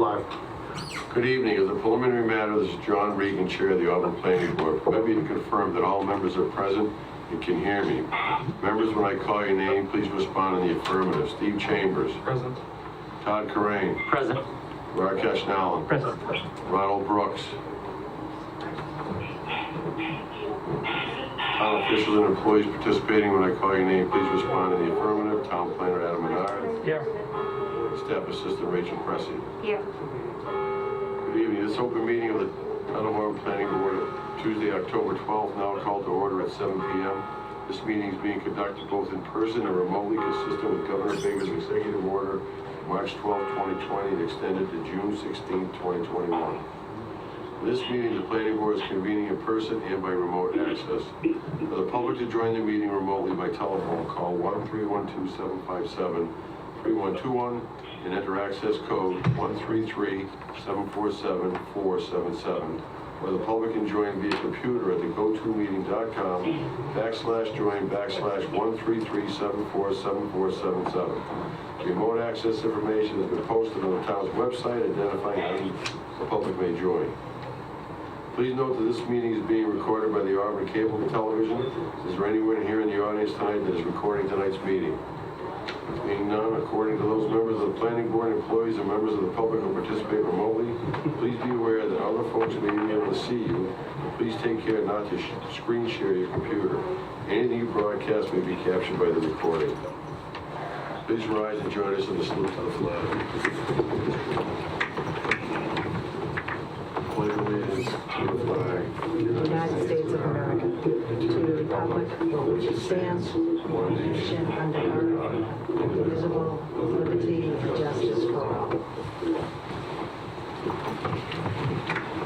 live. Good evening. As a preliminary matter, this is John Regan, Chair of the Auburn Planning Board. Permit me to confirm that all members are present and can hear me. Members, when I call your name, please respond in the affirmative. Steve Chambers. Present. Todd Corain. Present. Rakesh Nalin. Present. Ronald Brooks. Town officials and employees participating, when I call your name, please respond in the affirmative. Town Planner Adam Menard. Here. Staff Assistant Rachel Cressy. Here. Good evening. This open meeting of the Town of Auburn Planning Board, Tuesday, October 12th, now called to order at 7 p.m. This meeting is being conducted both in person and remotely, consistent with Governor Baker's Executive Order, March 12, 2020, and extended to June 16, 2021. This meeting, the Planning Board is convening in person and by remote access. For the public to join the meeting remotely by telephone, call 1-312-757-3121 and enter access code 133-747-477. Or the public can join via computer at the gotomeeting.com/join/133-747-477. Remote access information has been posted on the town's website identifying how the public may join. Please note that this meeting is being recorded by the Auburn Cable Television. Is there anyone here in the audience tonight that is recording tonight's meeting? Being none, according to those members of the Planning Board, employees, and members of the public who participate remotely, please be aware that other folks may be able to see you. Please take care not to screen share your computer. Anything you broadcast may be captured by the recording. Please rise and join us in the salute to the flag. Pledge allegiance to the flag of the United States of America, to the republic for which it stands, one nation under God, indivisible, with liberty and justice for all.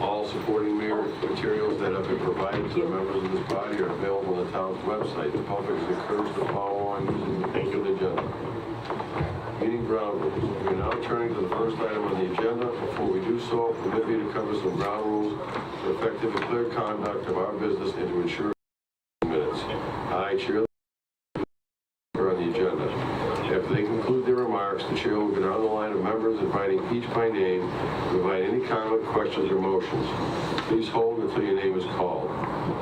All supporting materials that have been provided to the members of this body are available on the town's website. The public is encouraged to follow on using the link in the agenda. Meeting ground rules. We are now turning to the first item on the agenda. Before we do so, permit me to cover some ground rules for effective and clear conduct of our business and to ensure minutes. I, Chair, are on the agenda. After they conclude their remarks, the Chair will go down the line of members, inviting each by name to provide any comment, questions, or motions. Please hold until your name is called.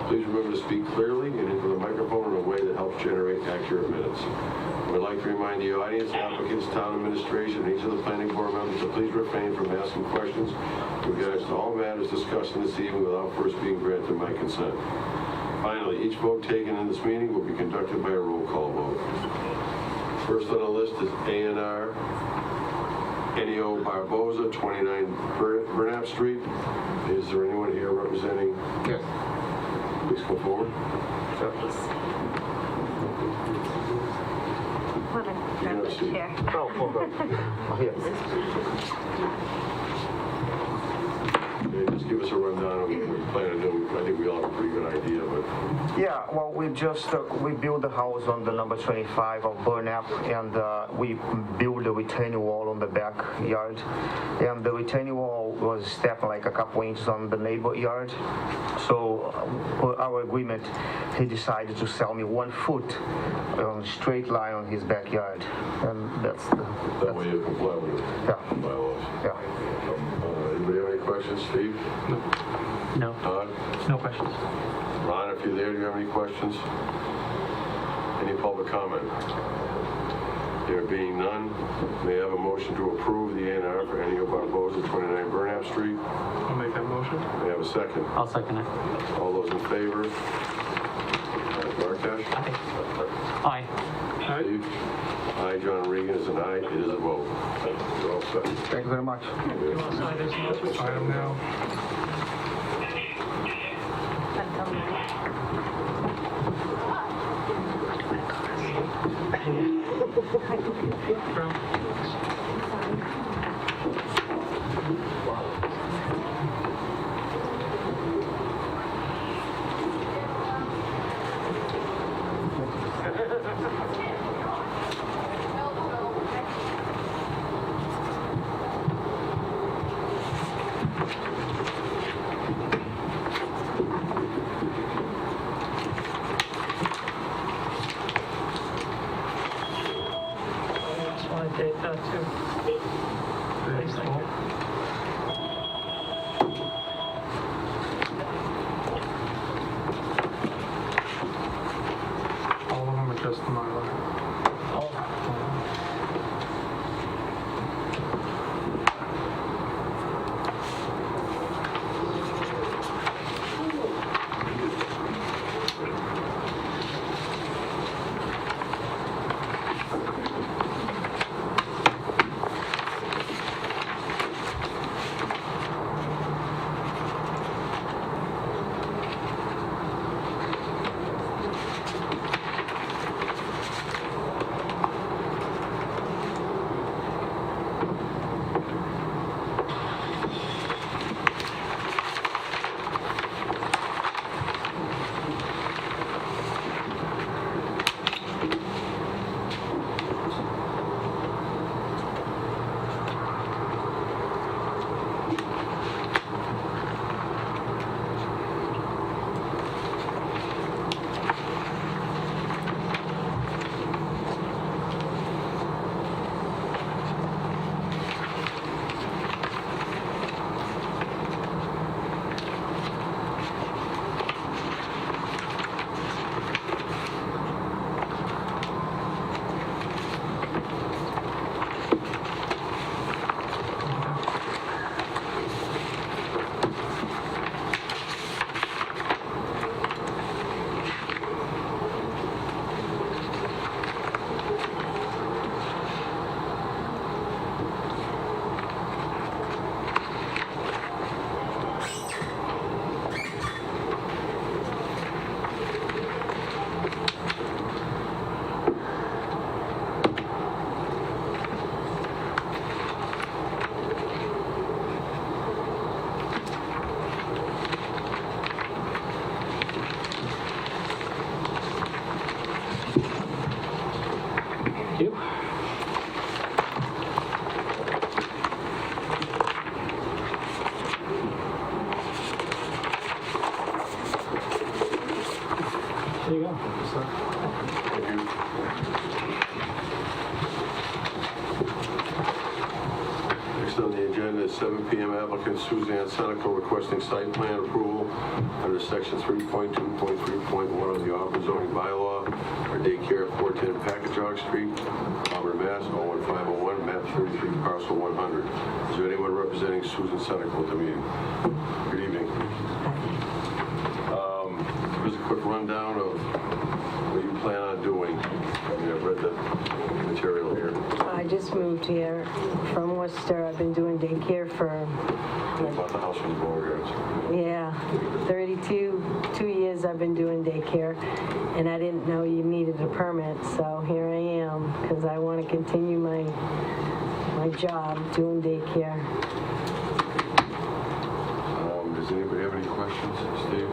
Please remember to speak clearly and into the microphone in a way that helps generate accurate minutes. I would like to remind the audience, applicants, town administration, and each of the planning board members to please refrain from asking questions with regards to all matters discussed in this evening without first being granted my consent. Finally, each vote taken in this meeting will be conducted by a roll call vote. First on the list is A&R Ennio Barboza, 29 Burnap Street. Is there anyone here representing? Yes. Please come forward. What a perfect chair. Oh, hold on. Oh, yes. Okay, just give us a rundown of what we plan to do. I think we all have a pretty good idea, but Yeah, well, we built the house on the number 25 of Burnap, and we built a retaining wall on the backyard, and the retaining wall was stepped like a couple inches on the neighbor yard. So per our agreement, he decided to sell me 1 foot on a straight line on his backyard, and that's that way you comply with the yeah, bylaws. yeah. Anybody have any questions, Steve? No. Todd? No questions. Ron, if you're there, do you have any questions? Any public comment? There being none, may I have a motion to approve the A&R for Ennio Barboza, 29 Burnap Street? I'll make that motion. May I have a second? I'll second it. All those in favor? Markesh? Aye. Aye. Steve? Aye, John Regan is an aye. It is a vote. You're all set. Thank you very much. Item now. Just want to date that too. Thanks, Paul. Just the Mylar. Thank you. There you go. Thank you. Next on the agenda is 7 p.m. applicant Suzanne Senecal requesting site plan approval under section 3.2.3.1 of the Auburn zoning bylaw for daycare at 410 Packagug Street, Auburn, Mass. 01501, map 33, parcel 100. Is there anyone representing Susan Senecal at the meeting? Good evening. Here's a quick rundown of what you plan on doing. I mean, I've read the material here. I just moved here from Worcester. I've been doing daycare for, About the house from the Beauregards. yeah, 2 years I've been doing daycare, and I didn't know you needed a permit, so here I am, because I want to continue my job doing daycare. Does anybody have any questions, Steve?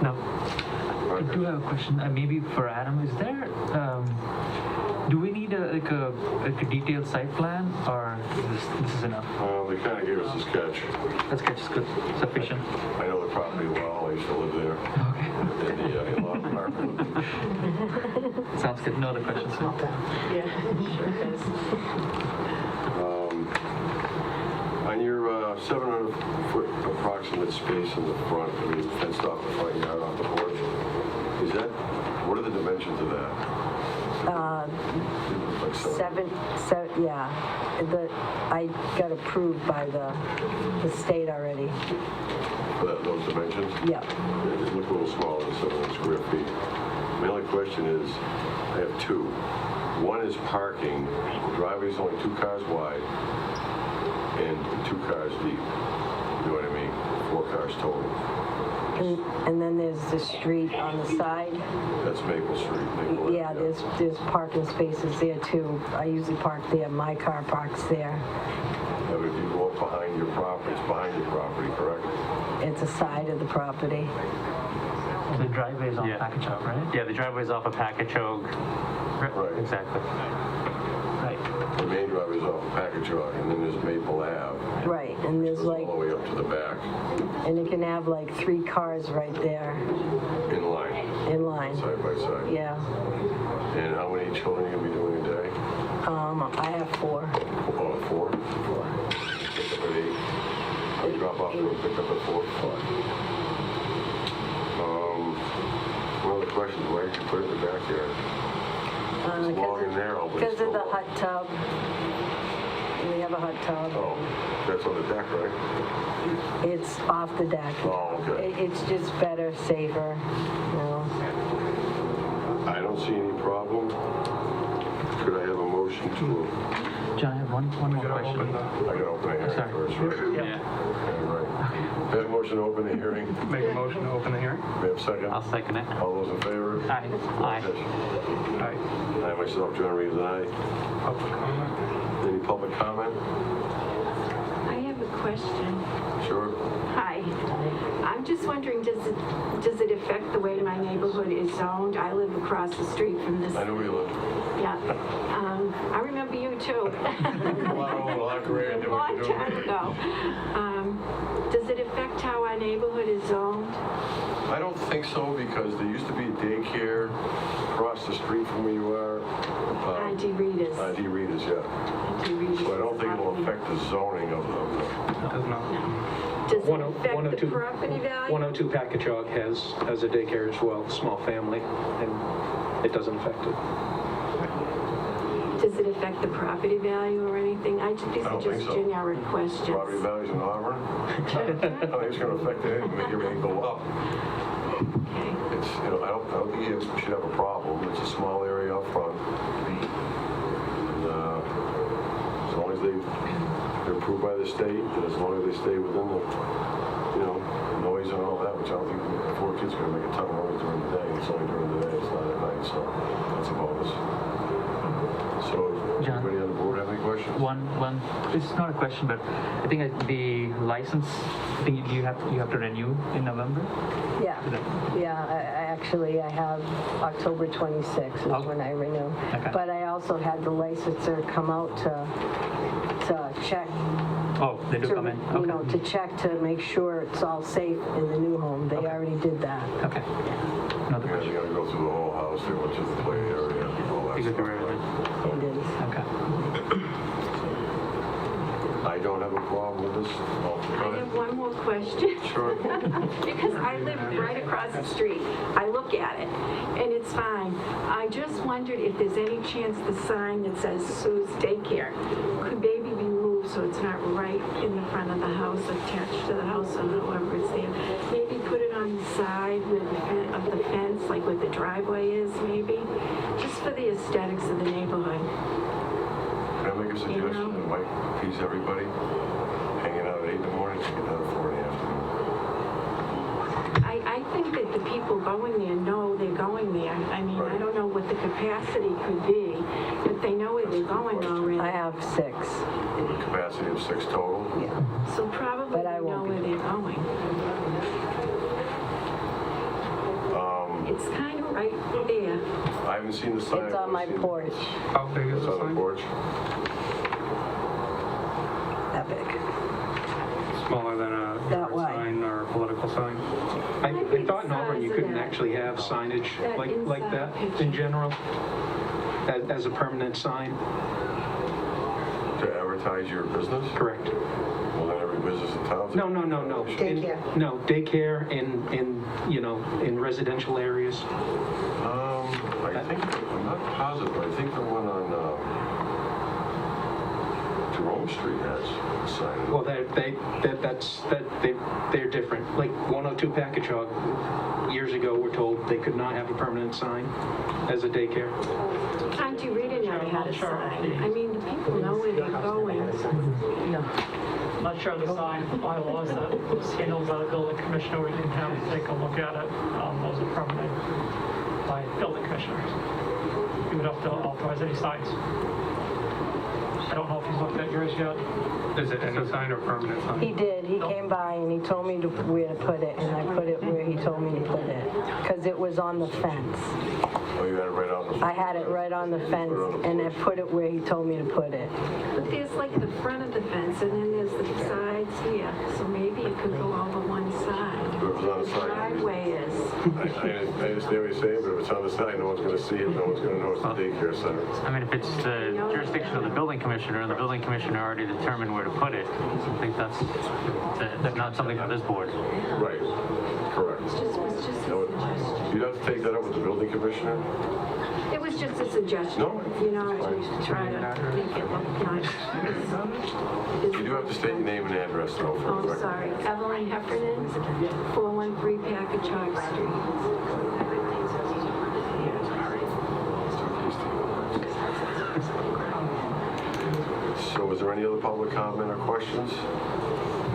No. I do have a question, maybe for Adam. Is there, do we need a detailed site plan, or this is enough? They kind of gave us a sketch. That sketch is good, sufficient. I know the property well. I used to live there. Okay. In the in-law apartment. Sounds good. No other questions? Yeah, sure is. On your 700-foot approximate space in the front, I mean, fenced off the front yard off the porch, is that, what are the dimensions of that? Like seven, yeah. I got approved by the state already. Those dimensions? Yeah. They just look a little smaller than 700 square feet. My only question is, I have two. One is parking. The driveway's only 2 cars wide and 2 cars deep. You know what I mean? 4 cars total. And then there's the street on the side. That's Maple Street. Maple Yeah, Avenue. there's parking spaces there too. I usually park there. My car parks there. Yeah, but if you go up behind your property, it's behind your property, correct? It's a side of the property. The driveway is on Yeah. Packagug, right? Yeah, the driveway's off of Packagug. Right. Exactly. Right. The main driveway's off of Packagug, and then there's Maple Ave. Right, and there's Goes like, all the way up to the back, and it can have like 3 cars right there in line, in line. side by side. Yeah. And how many children are you gonna be doing a day? I have 4. Oh, 4? 4. Pick up at 8. I'll drop off and pick up at 4. One other question. questions. Why did you put it in the backyard? It's long and narrow, but it's Because of the still hot tub. We have a hot tub. Oh, that's on the deck, right? It's off the deck. Oh, okay. It's just better, safer, you know. I don't see any problem. Could I have a motion to, John, I have one more question. I gotta open the hearing Sorry. first, right? Yeah. Okay, right. May I have a motion to open the hearing? Make a motion to open the hearing? May I have a second? I'll second it. All those in favor? Aye. Aye. Aye. I myself, John Reeves, aye. Public comment? Any public comment? I have a question. Sure. Hi. I'm just wondering, does it affect the way my neighborhood is zoned? I live across the street from this. I know where you live. Yeah. I remember you too. A lot of career A in long doing time ago. Does it affect how our neighborhood is zoned? I don't think so, because there used to be a daycare across the street from where you are. Auntie Rita's. Auntie Rita's, yeah. Auntie Rita's. So I don't think it'll affect the zoning of the, It does not. Does it 102 affect the property value? 102 Packagug has a daycare as well, small family, and it doesn't affect it. Does it affect the property value or anything? These I are don't think just so. generic questions. property values in Auburn. I think it's gonna affect it, make everything go up. Okay. It's, I don't think you should have a problem. It's a small area up front. And, as long as they're approved by the state, and as long as they stay within the, noise and all that, which I don't think 4 kids are gonna make a ton of noise during the day. It's only during the day, it's not at night, so that's a bonus. So, John? anybody on the board have any questions? One. It's not a question, but I think the license. I think you have to renew in November. Yeah, I have October 26th is Oh. when I renew. Okay. But I also had the licensor come out to check, Oh, they do come in. Okay. to check to make sure it's all safe in the new home. They already did that. Okay. Another You guys are question. gonna go through the whole house, they went to the play area and all that You stuff. go through everything. They did. Okay. I don't have a problem with this. Oh, go I ahead. have one more question. Sure. Because I live right across the street. I look at it, and it's fine. I just wondered if there's any chance the sign that says Sue's Daycare could maybe be moved so it's not right in the front of the house, attached to the house, or however it's there. Maybe put it on the side of the fence, like where the driveway is, maybe, just for the aesthetics of the neighborhood. Can I make a suggestion that might please everybody? Hanging out at 8 in the morning, hanging out at 4 in the afternoon. I think that the people going there know they're going there. I mean, I don't know what the capacity could be, but they know where they're going already. I have 6. With a capacity of 6 total. Yeah. So probably But I they know won't where be. they're going. It's kind of right there. I haven't seen the sign. It's on my porch. How big is It's the on the sign? porch. That big. Smaller than a That yard wide. sign or a political sign? I thought in Auburn you couldn't actually have signage like that in general, as a permanent sign. To advertise your business? Correct. Well, then every business in town. No. Daycare. No, daycare in residential areas. I think, I'm not positive, but I think the one on Jerome Street has a sign. Well, they're different. Like 102 Packagug, years ago, we're told they could not have a permanent sign as a daycare. Auntie Rita never had a sign. I mean, the people know where they're going. I'm not sure the sign bylaws that handles out of building commissioner, we didn't have to take a look at it. Those are permanent by building commissioners. You would have to authorize any signs. I don't know if he's looked at yours yet. Is it any sign or permanent sign? He did. He came by and he told me where to put it, and I put it where he told me to put it. Because it was on the fence. Oh, you had it right on the. I had it right on the fence, and I put it where he told me to put it. But there's like the front of the fence, and then there's the sides here. So maybe it could go over one side. If it was on the The side. driveway is. I understand what you're saying, but if it's on the side, no one's gonna see it, no one's gonna know it's the daycare center. I mean, if it's the jurisdiction of the building commissioner, and the building commissioner already determined where to put it, I think that's not something for this board. Right, correct. It's just a No, suggestion. you'd have to take that up with the building commissioner? It was just a suggestion, No, you know, it's fine. to try to make it look nice. You do have to state your name and address though. for the Oh, record. sorry, Evelyn Heffernan, 413 Packagug Street. So is there any other public comment or questions?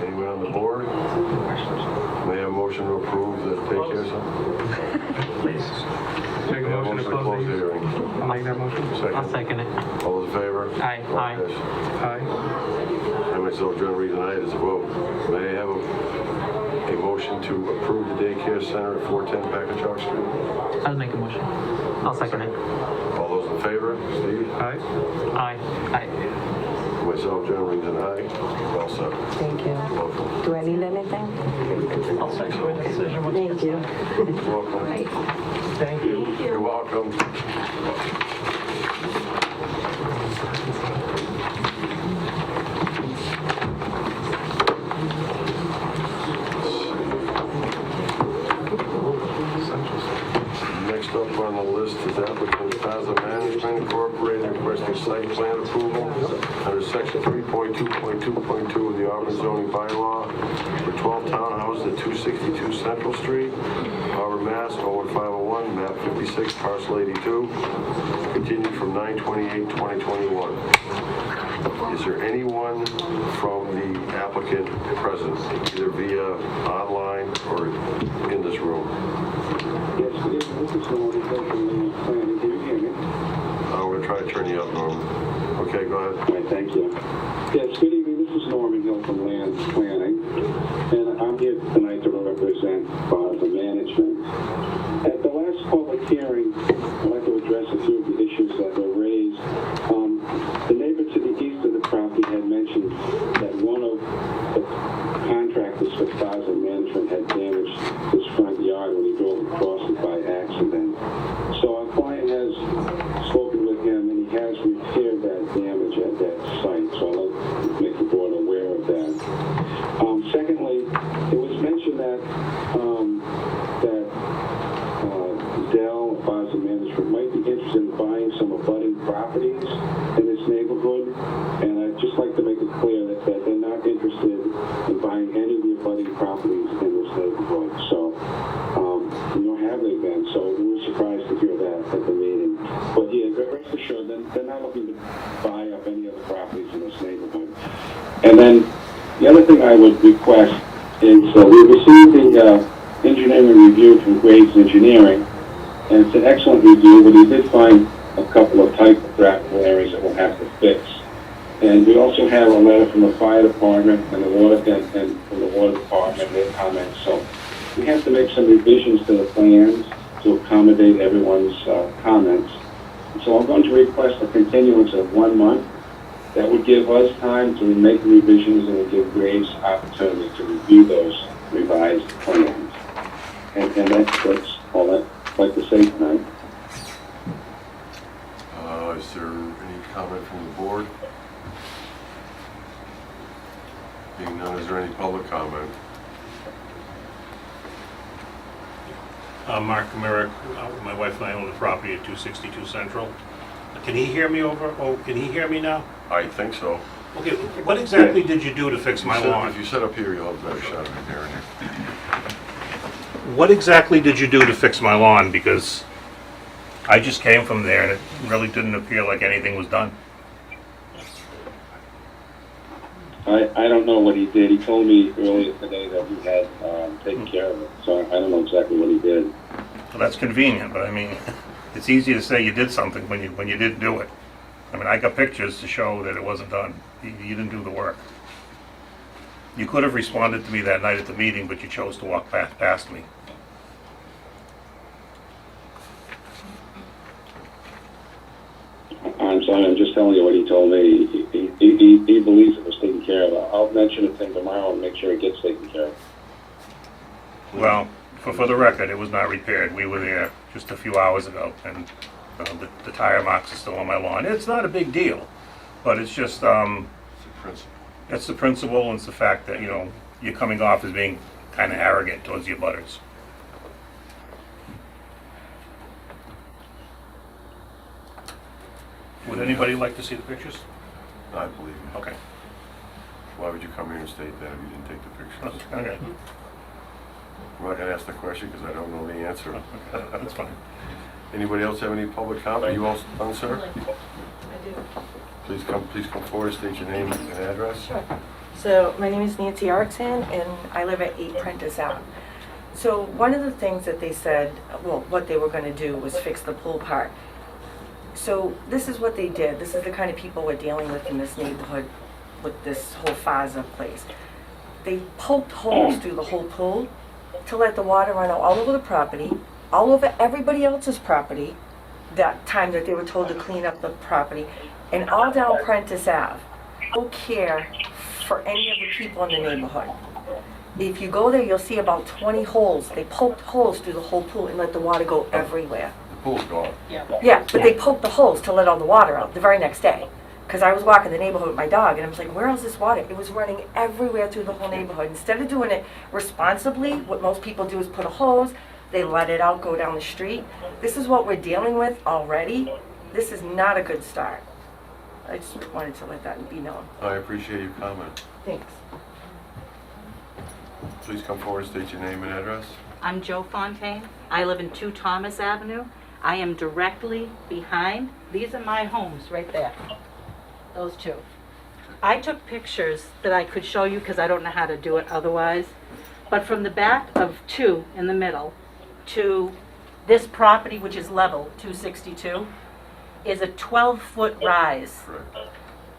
Anyone on the board? May I have a motion to approve the daycare center? Make a May I have motion to close the the hearing? I'll make that motion. I'll second it. All those in favor? Aye. Aye. Yes. Aye. I myself, John Reed, and I, it is a vote. May I have a motion to approve the daycare center at 410 Packagug Street? I'll make a motion. I'll second it. All those in favor? Steve? Aye. Aye. Aye. Myself, John Reed, and I, all set. Thank you. Welcome. Do I need anything? I'll second the decision once Thank it's you. Welcome. Thank you. You're welcome. Next up on the list is applicant Plaza Management Incorporated requesting site plan approval under section 3.2.2.2 of the Auburn zoning bylaw for 12 townhouses at 262 Central Street, Auburn, Mass. 01501, map 56, parcel 82, continued from 9/28/2021. Is there anyone from the applicant present, either via online or in this room? Yes, good evening. This is Norman Hill from Land Planning. Can you hear me? I'm going to try to turn you up, Norm. Okay, go ahead. All right, thank you. Yes, good evening. This is Norman Hill from Land Planning, and I'm here tonight to represent Plaza Management. At the last public hearing, I'd like to address a few of the issues that were raised. The neighbor to the east of the property had mentioned that one of the contractors for Plaza Management had damaged his front yard when he drove across it by accident. So our client has spoken with him and he has repaired that damage at that site. So I'd like to make the board aware of that. Secondly, it was mentioned that Dell Plaza Management might be interested in buying some abutting properties in this neighborhood, and I'd just like to make it clear that they're not interested in buying any of the abutting properties in this neighborhood. So, nor have they been. So we were surprised to hear that at the meeting. But yeah, rest assured, they're not looking to buy up any of the properties in this neighborhood. And then the other thing I would request is we received the engineering review from Graves Engineering, and it's an excellent review, but he did find a couple of typographical areas that we'll have to fix. And we also have a letter from the fire department and the water and from the water department, their comments. So we have to make some revisions to the plans to accommodate everyone's comments. So I'm going to request a continuance of 1 month. That would give us time to make the revisions and would give Graves opportunity to review those revised plans. And that's all I'd like to say tonight. Is there any comment from the board? Being none, is there any public comment? Mark Merrick, my wife and I own the property at 262 Central. Can he hear me can he hear me now? I think so. Okay, what exactly did you do to fix my lawn? If you sit up here, you'll have a better shot of hearing it. What exactly did you do to fix my lawn? Because I just came from there and it really didn't appear like anything was done. I don't know what he did. He told me earlier today that he had taken care of it. So I don't know exactly what he did. Well, that's convenient, but I mean, it's easy to say you did something when you didn't do it. I mean, I got pictures to show that it wasn't done. You didn't do the work. You could have responded to me that night at the meeting, but you chose to walk past me. I'm sorry, I'm just telling you what he told me. He believes it was taken care of. I'll mention it to him tomorrow and make sure it gets taken care of. Well, for the record, it was not repaired. We were there just a few hours ago, and the tire marks are still on my lawn. It's not a big deal, but it's just, It's a principle. it's the principle and it's the fact that, you're coming off as being kind of arrogant towards your butters. Would anybody like to see the pictures? I believe you. Okay. Why would you come here and state that if you didn't take the pictures? Okay, I'm not gonna ask the question because I don't know the answer. that's fine. Anybody else have any public comment? You all done, sir? I do. Please come forward, state your name and address. Sure. So my name is Nancy Erickson, and I live at 8 Prentice Ave. So one of the things that they said, well, what they were going to do was fix the pool part. So this is what they did. This is the kind of people we're dealing with in this neighborhood with this whole Faza place. They poked holes through the whole pool to let the water run all over the property, all over everybody else's property, that time that they were told to clean up the property, and all down Prentice Ave. No care for any of the people in the neighborhood. If you go there, you'll see about 20 holes. They poked holes through the whole pool and let the water go everywhere. The pool's gone. Yeah, but they poked the holes to let all the water out the very next day. Because I was walking the neighborhood with my dog, and I was like, where is this water? It was running everywhere through the whole neighborhood. Instead of doing it responsibly, what most people do is put a hose, they let it out, go down the street. This is what we're dealing with already. This is not a good start. I just wanted to let that be known. I appreciate your comment. Thanks. Please come forward, state your name and address. I'm Joe Fontaine. I live in 2 Thomas Avenue. I am directly behind. These are my homes right there. Those two. I took pictures that I could show you because I don't know how to do it otherwise. But from the back of 2 in the middle to this property, which is level 262, is a 12-foot rise. Correct.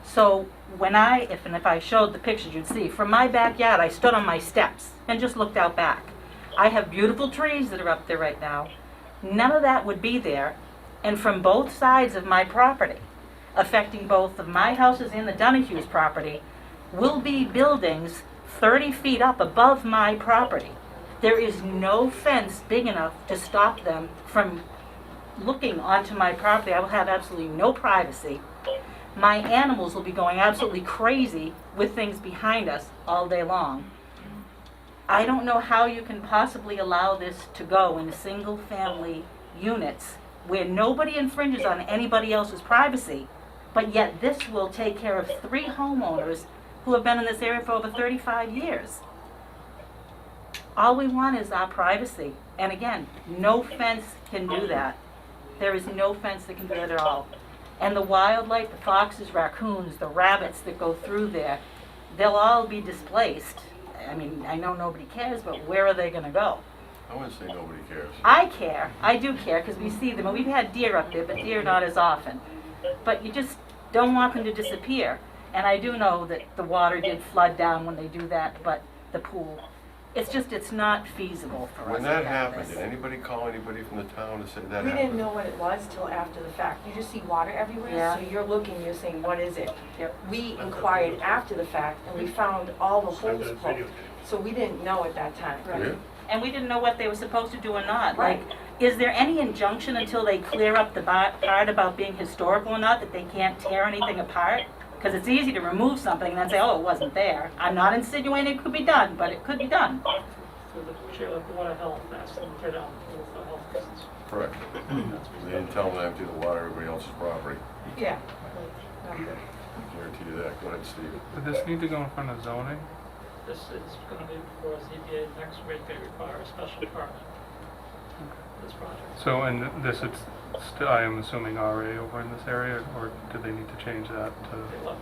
So when if I showed the pictures, you'd see, from my backyard, I stood on my steps and just looked out back. I have beautiful trees that are up there right now. None of that would be there. And from both sides of my property, affecting both of my houses and the Donahue's property, will be buildings 30 feet up above my property. There is no fence big enough to stop them from looking onto my property. I will have absolutely no privacy. My animals will be going absolutely crazy with things behind us all day long. I don't know how you can possibly allow this to go in single-family units where nobody infringes on anybody else's privacy, but yet this will take care of 3 homeowners who have been in this area for over 35 years. All we want is our privacy. And again, no fence can do that. There is no fence that can do that at all. And the wildlife, the foxes, raccoons, the rabbits that go through there, they'll all be displaced. I mean, I know nobody cares, but where are they going to go? I wouldn't say nobody cares. I care. I do care because we see them. And we've had deer up there, but deer not as often. But you just don't want them to disappear. And I do know that the water did flood down when they do that, but the pool, it's not feasible for us. When to that have happened, this. did anybody call anybody from the town to say that We happened? didn't know what it was till after the fact. You just see water everywhere, Yeah. so you're looking, you're saying, what is it? Yep. We inquired after the fact, and we found all the holes poked. So we didn't know at that time. Yeah. And we didn't know what they were supposed to do or not. Right. Like, is there any injunction until they clear up the part about being historical or not, that they can't tear anything apart? Because it's easy to remove something and then say, oh, it wasn't there. I'm not insinuating it could be done, but it could be done. Through the chair of Board of Health, asked them to tear down the pool for health reasons. Correct. They didn't tell them to empty the water everybody else's property. Yeah. Guarantee you that. Go ahead, Steve. Would this need to go in front of zoning? This is going to be before ZBA next week. They require a special permit for this project. So, and this is, I am assuming RA over in this area, or do they need to change that They to, love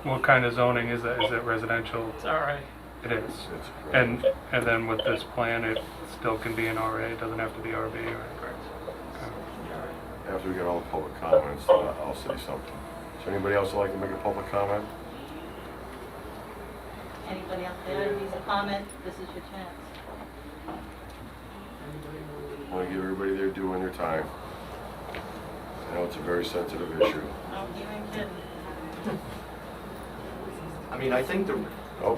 what kind of zoning is that? Is it residential? It's all right. It is. It's And then with this plan, it still can be an RA, it doesn't have to be RB or? After we get all the public comments, I'll say something. So anybody else would like to make a public comment? Anybody out there needs a comment, this is your chance. I want to give everybody their due and their time. I know it's a very sensitive issue. No, you ain't kidding. I mean, I think the, Oh,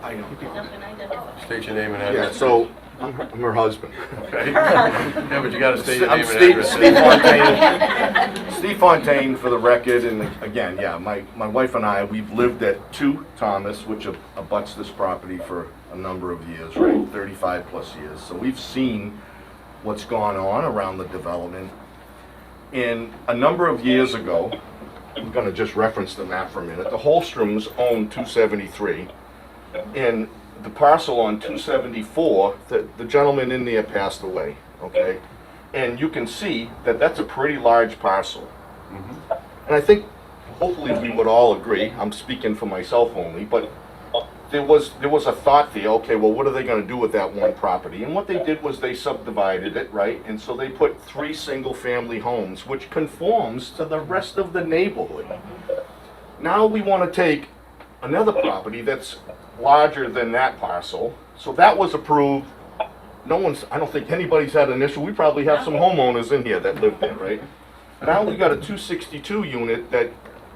I know. Nothing identified. state your name and Yeah, address. so I'm her husband. Okay. Yeah, but you got to state your I'm name and Steve address. Fontaine. Steve Fontaine for the record, and again, yeah, my wife and I, we've lived at 2 Thomas, which abuts this property for a number of years, right? 35 plus years. So we've seen what's gone on around the development. And a number of years ago, I'm gonna just reference the map for a minute. The Holstroms own 273, and the parcel on 274, the gentleman in there passed away, okay? And you can see that that's a pretty large parcel. And I think, hopefully we would all agree, I'm speaking for myself only, but there was a thought there, okay, well, what are they gonna do with that one property? And what they did was they subdivided it, right? And so they put 3 single-family homes, which conforms to the rest of the neighborhood. Now we wanna take another property that's larger than that parcel. So that was approved. I don't think anybody's had an issue. We probably have some homeowners in here that live there, right? Now we got a 262 unit that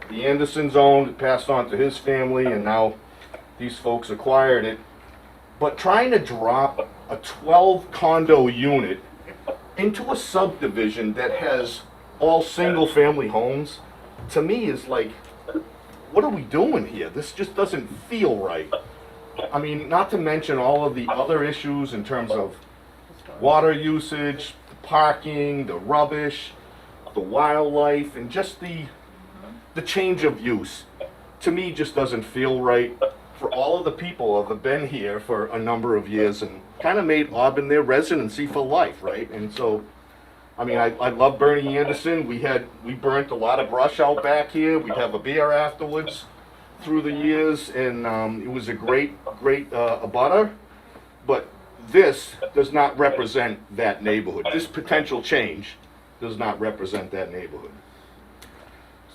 the Andersons owned, it passed on to his family, and now these folks acquired it. But trying to drop a 12 condo unit into a subdivision that has all single family homes, to me is like, what are we doing here? This just doesn't feel right. I mean, not to mention all of the other issues in terms of water usage, the parking, the rubbish, the wildlife, and just the change of use. To me, just doesn't feel right for all of the people that have been here for a number of years and kind of made Auburn their residency for life, right? And so, I mean, I love Bernie Anderson. We burnt a lot of brush out back here. We'd have a beer afterwards through the years, and it was a great abutter. But this does not represent that neighborhood. This potential change does not represent that neighborhood.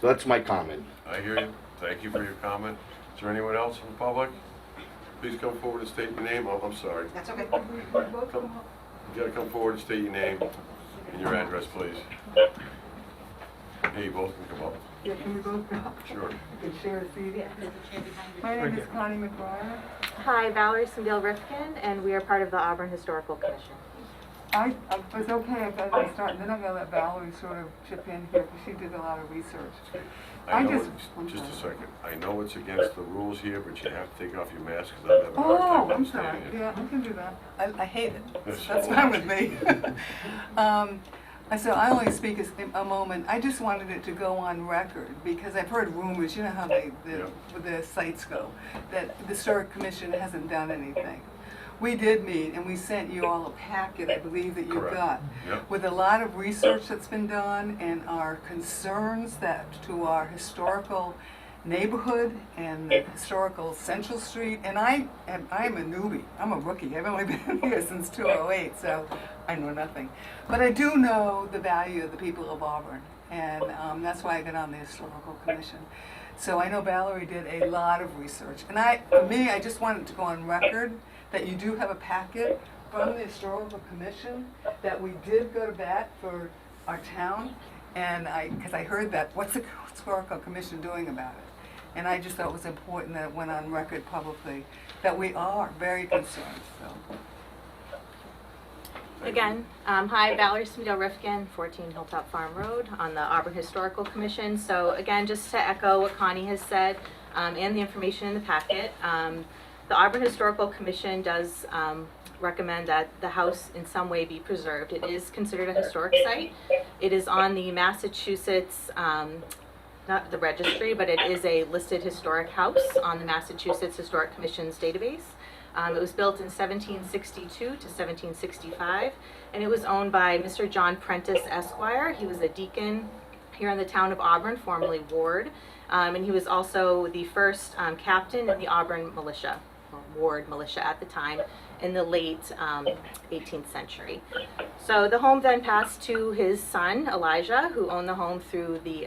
So that's my comment. I hear you. Thank you for your comment. Is there anyone else from the public? Please come forward and state your name. Oh, I'm sorry. That's okay. You gotta come forward and state your name and your address, please. Hey, you both can come up. Yeah, can we both go? Sure. We can share a seat. My name is Connie McGuire. Hi, Valerie Sindel-Rifkin, and we are part of the Auburn Historical Commission. I was okay if I start, then I'm gonna let Valerie sort of chip in here, because she did a lot of research. I know just a second. I know it's against the rules here, but you have to take off your mask because I'm having a hard time Oh, I'm sorry. understanding it. Yeah, I can do that. I hate it. Yes. That's fine with me. So I only speak a moment. I just wanted it to go on record because I've heard rumors, you know how the sites go, that the Historic Commission hasn't done anything. We did meet and we sent you all a packet, I believe, that you Correct. got, Yep. with a lot of research that's been done and our concerns to our historical neighborhood and the historical Central Street. And I'm a newbie. I'm a rookie. I've only been here since 2008, so I know nothing. But I do know the value of the people of Auburn, and that's why I got on the Historical Commission. So I know Valerie did a lot of research. And for me, I just wanted to go on record that you do have a packet from the Historical Commission that we did go to bat for our town. And because I heard that, what's the Historical Commission doing about it? And I just thought it was important that it went on record publicly that we are very concerned. So. Again, hi, Valerie Sindel-Rifkin, 14 Hilltop Farm Road, on the Auburn Historical Commission. So again, just to echo what Connie has said and the information in the packet, the Auburn Historical Commission does recommend that the house in some way be preserved. It is considered a historic site. It is on the Massachusetts, not the registry, but it is a listed historic house on the Massachusetts Historic Commission's database. It was built in 1762 to 1765, and it was owned by Mr. John Prentice, Esquire. He was a deacon here in the town of Auburn, formerly Ward, and he was also the first captain in the Auburn militia, Ward militia at the time, in the late 18th century. So the home then passed to his son, Elijah, who owned the home through the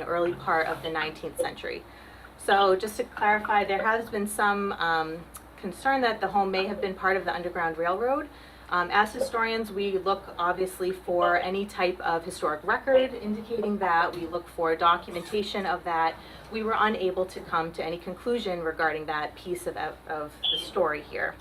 early part of the 19th century. So just to clarify, there has been some concern that the home may have been part of the Underground Railroad. As historians, we look obviously for any type of historic record indicating that. We look for documentation of that. We were unable to come to any conclusion regarding that piece of the story here.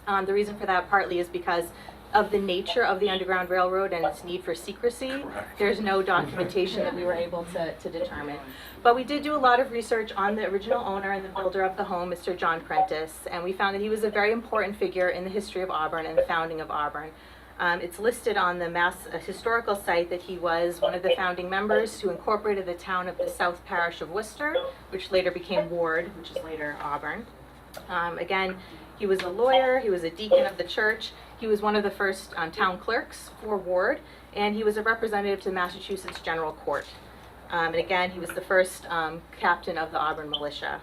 The reason for that partly is because of the nature of the Underground Railroad and its need for secrecy. Correct. There's no documentation that we were able to determine. But we did do a lot of research on the original owner and the builder of the home, Mr. John Prentice, and we found that he was a very important figure in the history of Auburn and the founding of Auburn. It's listed on the Mass Historical site that he was one of the founding members who incorporated the town of the South Parish of Worcester, which later became Ward, which is later Auburn. Again, he was a lawyer, he was a deacon of the church, he was one of the first town clerks for Ward, and he was a representative to the Massachusetts General Court. And again, he was the first captain of the Auburn militia.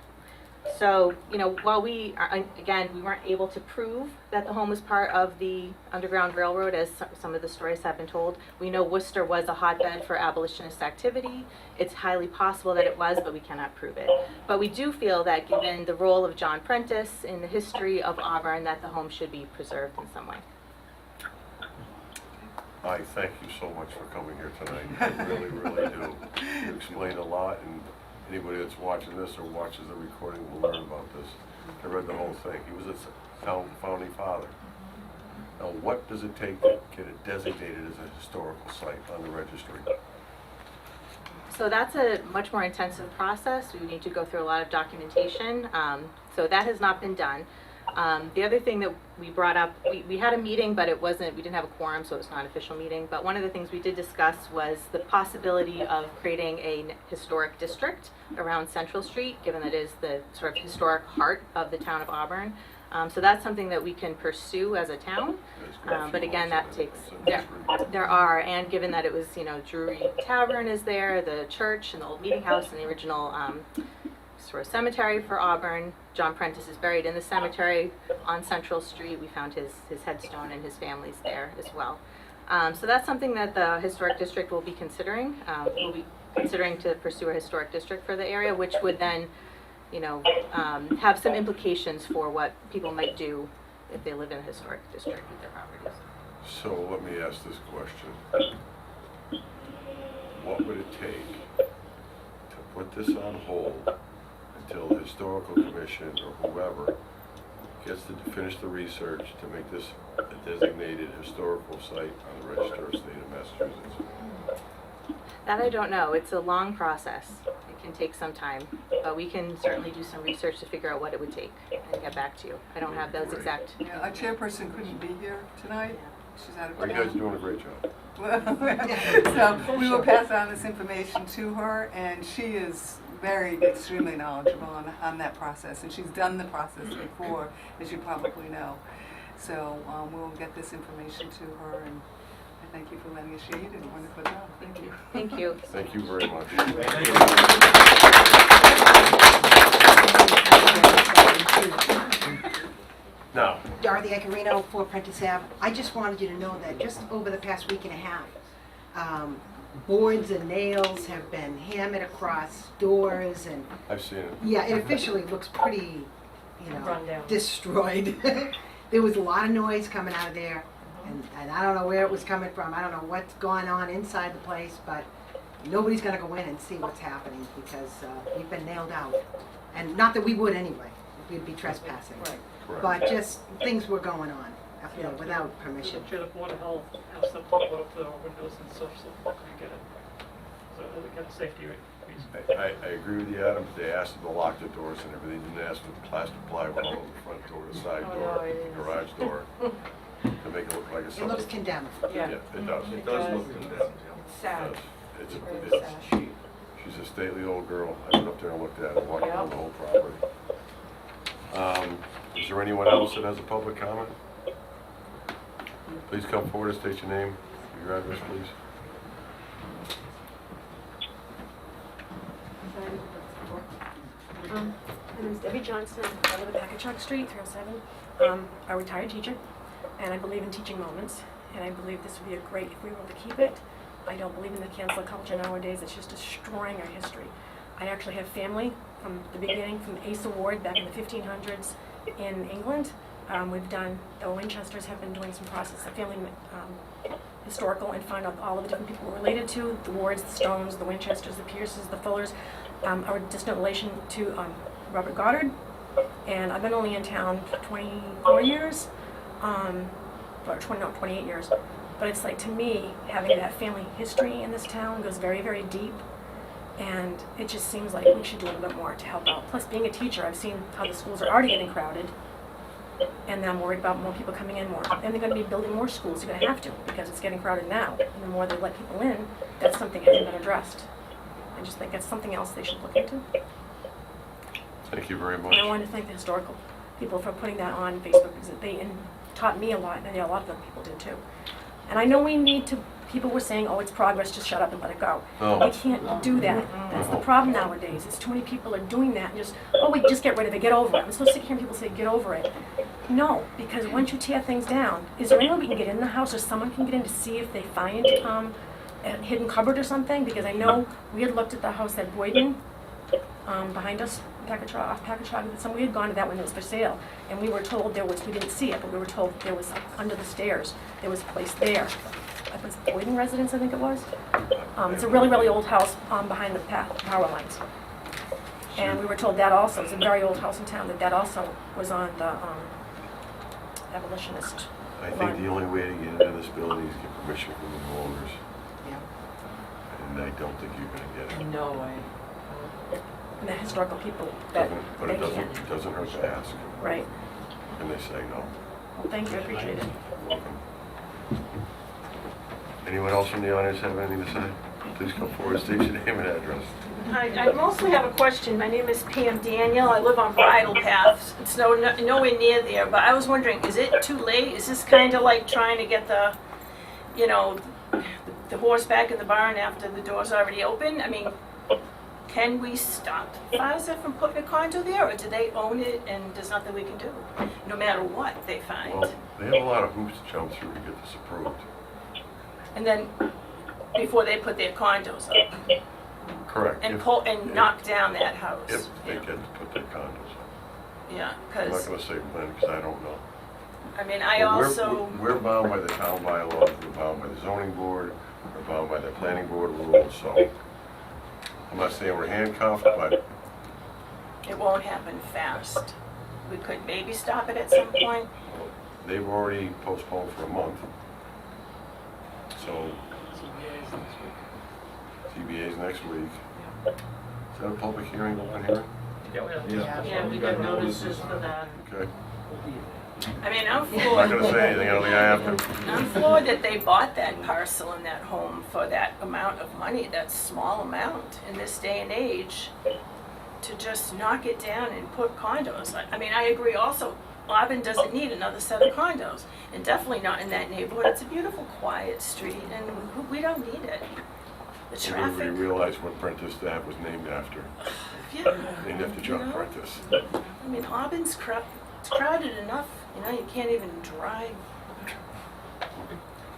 So, you know, while we weren't able to prove that the home was part of the Underground Railroad, as some of the stories have been told, we know Worcester was a hotbed for abolitionist activity. It's highly possible that it was, but we cannot prove it. But we do feel that given the role of John Prentice in the history of Auburn, that the home should be preserved in some way. I thank you so much for coming here tonight. I really, really do. You explained a lot, and anybody that's watching this or watches the recording will learn about this. I read the whole thing. He was a founding father. Now, what does it take to get it designated as a historical site on the registry? So that's a much more intensive process. We need to go through a lot of documentation. So that has not been done. The other thing that we brought up, we had a meeting, but we didn't have a quorum, so it's not an official meeting. But one of the things we did discuss was the possibility of creating a historic district around Central Street, given that it is the sort of historic heart of the town of Auburn. So that's something that we can pursue as a town. But again, that takes, there are, and given that it was, you know, Drury Tavern is there, the church and the old meeting house and the original sort of cemetery for Auburn. John Prentice is buried in the cemetery on Central Street. We found his headstone and his family's there as well. So that's something that the Historic District will be considering. We'll be considering to pursue a historic district for the area, which would then, you know, have some implications for what people might do if they live in a historic district with their properties. So let me ask this question. What would it take to put this on hold until the Historical Commission or whoever gets to finish the research to make this a designated historical site on the Register of the State of Massachusetts? That I don't know. It's a long process. It can take some time, but we can certainly do some research to figure out what it would take and get back to you. I don't have those exact. Yeah, our chairperson couldn't be here tonight. She's out of Are town. you guys doing a great job? So we will pass on this information to her, and she is extremely knowledgeable on that process, and she's done the process before, as you probably know. So we'll get this information to her, and I thank you for letting us share. You did a wonderful job. Thank you. Thank you. Thank you very much. Now, Dorothy Icarino, 4 Prentice Ave. I just wanted you to know that just over the past week and a half, boards and nails have been hammered across doors, and I've seen it. yeah, it officially looks pretty, Run down. destroyed. There was a lot of noise coming out of there, and I don't know where it was coming from. I don't know what's going on inside the place, but nobody's gonna go in and see what's happening because we've been nailed out. And not that we would anyway, we'd be trespassing. Right. Correct. But just things were going on, without permission. Should the Board of Health have some put up the windows and stuff so people can get it? So again, safety reasons. I agree with you, Adam. They asked them to lock the doors and everything. They didn't ask them to plastic plywood over the front door, the side door, the garage door, to make it look like a It looks condemned. Yeah, it does. It does look condemned. It's sad. It's Really sad. She's a stately old girl. I went up there and looked at it, walked around the whole property. Is there anyone else that has a public comment? Please come forward and state your name, your address, please. My name is Debbie Johnson. I live at Packagug Street, 307. I'm a retired teacher, and I believe in teaching moments, and I believe this would be great if we were able to keep it. I don't believe in the cancel culture nowadays. It's just destroying our history. I actually have family from the beginning, from Asa Ward back in the 1500s in England. The Winchesters have been doing some process of family historical and find out all of the different people we're related to, the Wards, the Stones, the Winchesters, the Pierces, the Fullers, are a distant relation to Robert Goddard. And I've been only in town 24 years, or 28 years. But it's like, to me, having that family history in this town goes very, very deep. And it just seems like we should do a little bit more to help out. Plus, being a teacher, I've seen how the schools are already getting crowded. And then I'm worried about more people coming in more. And they're gonna be building more schools, they're gonna have to, because it's getting crowded now. And the more they let people in, that's something that hasn't been addressed. I just think that's something else they should look into. Thank you very much. And I want to thank the historical people for putting that on Facebook, because they taught me a lot, and a lot of other people did too. And I know we need to, people were saying, oh, it's progress, just shut up and let it go. No. We can't do that. That's the problem nowadays. It's too many people are doing that and just, oh, we just get rid of it, get over it. I'm so sick of hearing people say, get over it. No, because once you tear things down, is there any way we can get in the house or someone can get in to see if they find a hidden cupboard or something? Because I know we had looked at the house at Boyden, behind us, off Packagug, we had gone to that one that was for sale, and we were told we didn't see it, but we were told there was under the stairs, there was a place there. It was Boyden Residence, I think it was. It's a really, really old house behind the power lines. And we were told that also, it's a very old house in town, that also was on the abolitionist I think line. the only way to get into this building is get permission from the owners. And I don't think you're gonna get it. No way. And the historical people, that But they it can't. doesn't hurt to ask. Right. And they say no. Well, thank you, I appreciate it. Welcome. Anyone else from the audience have anything to say? Please come forward, state your name and address. I mostly have a question. My name is Pam Daniel. I live on Bridle Path. It's nowhere near there, but I was wondering, is it too late? Is this kind of like trying to get the horse back in the barn after the door's already open? I mean, can we stop FASA from putting a condo there, or do they own it and there's nothing we can do, no matter what they find? Well, they have a lot of hoops to jump through to get this approved. And then, before they put their condos up, Correct. and knock down that house. If they get to put their condos up. Yeah, I'm not because, gonna say when, because I don't know. I mean, I But we're- also, We're bound by the town bylaws, we're bound by the zoning board, we're bound by the planning board rules, so I'm not saying we're handcuffed, but it won't happen fast. We could maybe stop it at some point. they've already postponed for a month. So, CBA's next week. Is that a public hearing, open hearing? Yeah, we got notices for that. Okay. I mean, I'm I'm not gonna say anything, I don't think I have to. I'm floored that they bought that parcel and that home for that amount of money, that small amount in this day and age, to just knock it down and put condos. I mean, I agree also, Auburn doesn't need another set of condos, and definitely not in that neighborhood. It's a beautiful, quiet street, and we don't need it. The Maybe everybody traffic, realized what Prentice Ave was named after. yeah. Named after John You know? Prentice. I mean, Auburn's it's crowded enough, you can't even drive.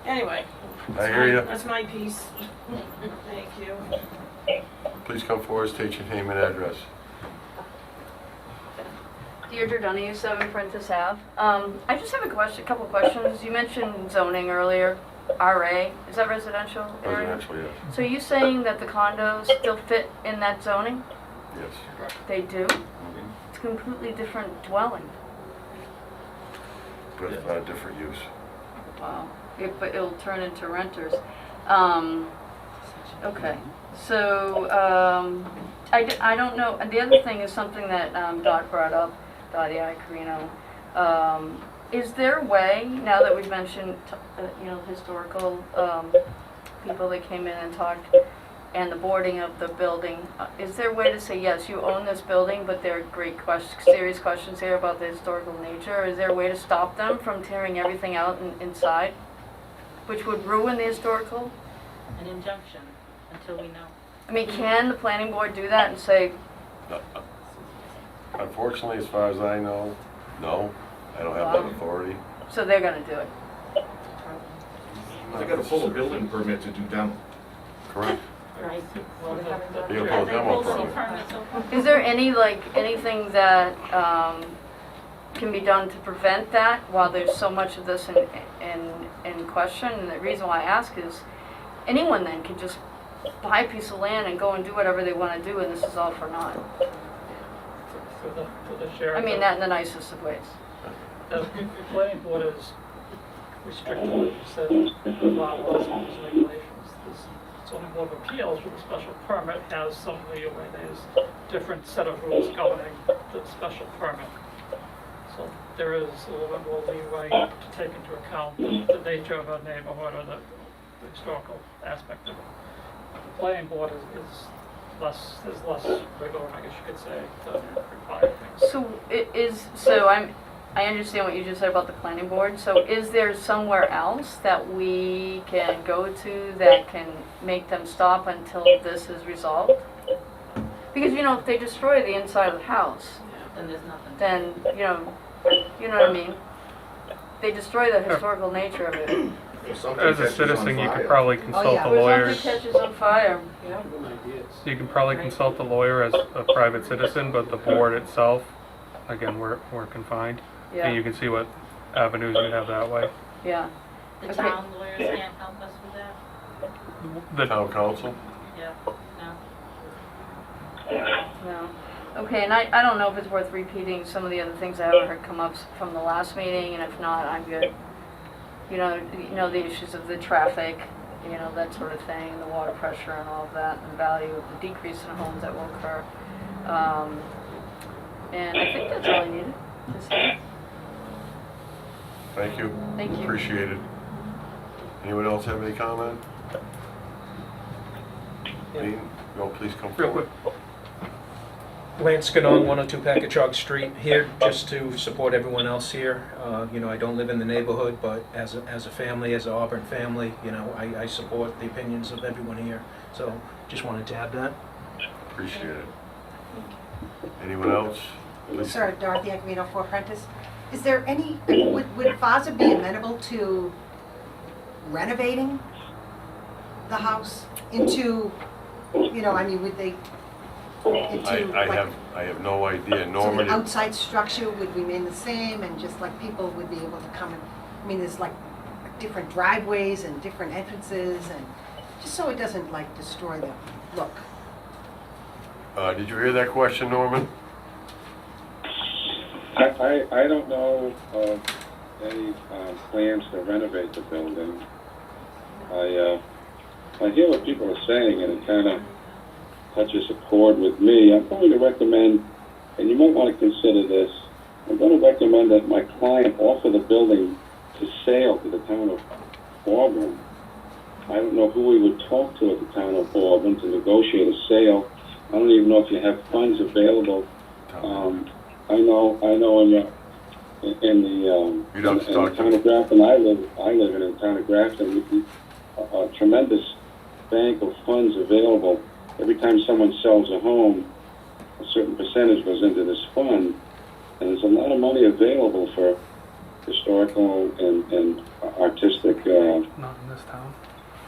Anyway. I hear ya. That's my piece. Thank you. Please come forward, state your name and address. Deirdre Donahue, 7 Prentice Ave. I just have a couple questions. You mentioned zoning earlier, RA. Is that residential area? Residential, yes. So are you saying that the condos still fit in that zoning? Yes. They do? It's a completely different dwelling. But it's not a different use. Wow. But it'll turn into renters. Okay. So I don't know. And the other thing is something that Dot brought up, Dottie Icarino. Is there a way, now that we've mentioned, historical people that came in and talked, and the boarding of the building, is there a way to say, yes, you own this building, but there are great serious questions here about the historical nature? Is there a way to stop them from tearing everything out inside, which would ruin the historical? An injunction, until we know. I mean, can the planning board do that and say, Unfortunately, as far as I know, no. I don't have that authority. so they're gonna do it? They gotta pull a building permit to do demo. Correct. Right. Well, they haven't done You that. pull a They demo pulled some permit. permits. Is there anything that can be done to prevent that while there's so much of this in question? And the reason why I ask is, anyone then can just buy a piece of land and go and do whatever they want to do, and this is all for naught. For the sheriff. I mean that in the nicest of ways. The planning board is restricted, like you said, the bylaws and rules and regulations. The zoning board of appeals with a special permit has some leeway. There's different set of rules governing the special permit. So there is a little bit more leeway to take into account the nature of a neighborhood or the historical aspect of it. The planning board is less, there's less wiggle room, I guess you could say, to require things. So I understand what you just said about the planning board. So is there somewhere else that we can go to that can make them stop until this is resolved? Because, you know, if they destroy the inside of the house, Then there's nothing. then, you know what I mean? They destroy the historical nature of it. As a citizen, you could probably consult the Or lawyers. something catches on fire. You can probably consult the lawyer as a private citizen, but the board itself, again, we're confined. Yeah. And you can see what avenues we have that way. Yeah. The Okay. town lawyers can't help us with that? The Town council? Yeah, no. No. Okay, and I don't know if it's worth repeating some of the other things I haven't heard come up from the last meeting, and if not, I'm good. You know the issues of the traffic, you know, that sort of thing, the water pressure and all of that, and the value of the decrease in homes that will occur. And I think that's all I needed to say. Thank you. Thank you. Appreciate it. Anyone else have any comment? Dean, no, please come Real forward. quick. Lance Ganong, 102 Packagug Street, here just to support everyone else here. You know, I don't live in the neighborhood, but as a family, as an Auburn family, you know, I support the opinions of everyone here. So just wanted to add that. Appreciate it. Anyone else? Please. Sir, Dorothy Acquino, 4 Prentice. Is there any, would FASA be amenable to renovating the house into, you know, I mean, would they, into I have no idea. so Normally, the outside structure would remain the same and just like people would be able to come and, I mean, there's like different driveways and different entrances and just so it doesn't like destroy the look. did you hear that question, Norman? I don't know of any plans to renovate the building. I hear what people are saying, and it kind of touches a chord with me. I'm going to recommend, and you might want to consider this, I'm going to recommend that my client offer the building to sale to the town of Auburn. I don't know who we would talk to at the town of Auburn to negotiate a sale. I don't even know if you have funds available. I know in the town of Grafton, I live in the town of Grafton, a tremendous bank of funds available. Every time someone sells a home, a certain percentage goes into this fund, and there's a lot of money available for historical and artistic Not in this town.